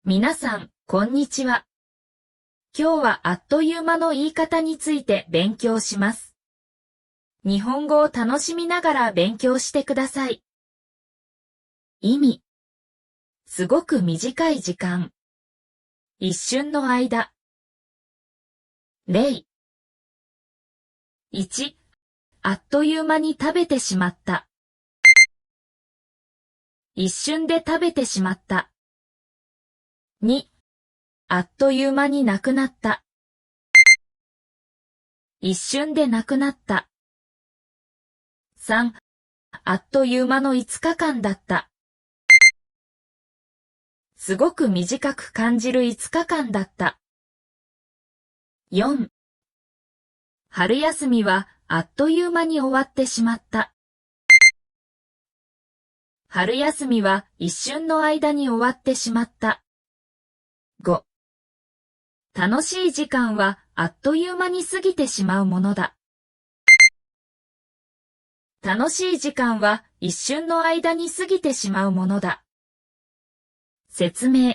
皆さん、こんにちは。今日はあっという間の言い方について勉強します。日本語を楽しみながら勉強してください。意味。すごく短い時間。一瞬の間。例。1、あっという間に食べてしまった。一瞬で食べてしまった。2、あっという間に亡くなった。一瞬で亡くなった。3、あっという間の5日間だった。すごく短く感じる5日間だった。4、春休みはあっという間に終わってしまった。春休みは一瞬の間に終わってしまった。5、楽しい時間はあっという間に過ぎてしまうものだ。楽しい時間は一瞬の間に過ぎてしまうものだ。説明。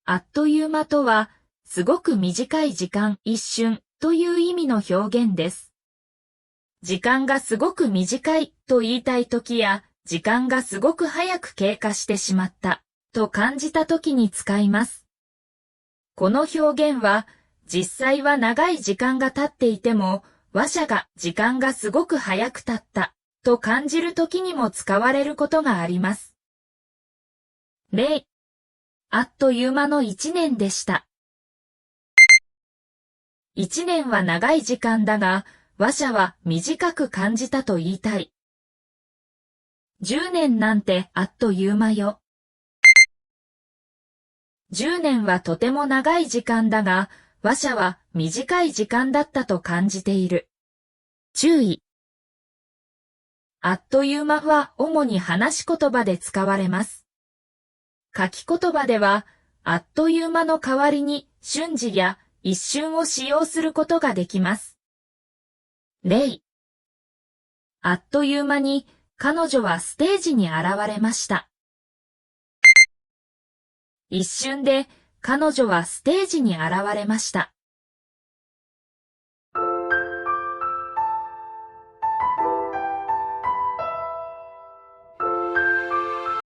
あっという間とは、すごく短い時間、一瞬という意味の表現です。時間がすごく短いと言いたいときや、時間がすごく早く経過してしまったと感じたときに使います。この表現は、実際は長い時間が経っていても、話者が時間がすごく早く経ったと感じるときにも使われることがあります。例。あっという間の1年でした。1年は長い時間だが、話者は短く感じたと言いたい。10年なんてあっという間よ。10年はとても長い時間だが、話者は短い時間だったと感じている。注意。あっという間は主に話し言葉で使われます。書き言葉では、あっという間の代わりに瞬時や一瞬を使用することができます。例。あっという間に彼女はステージに現れました。一瞬で彼女はステージに現れました。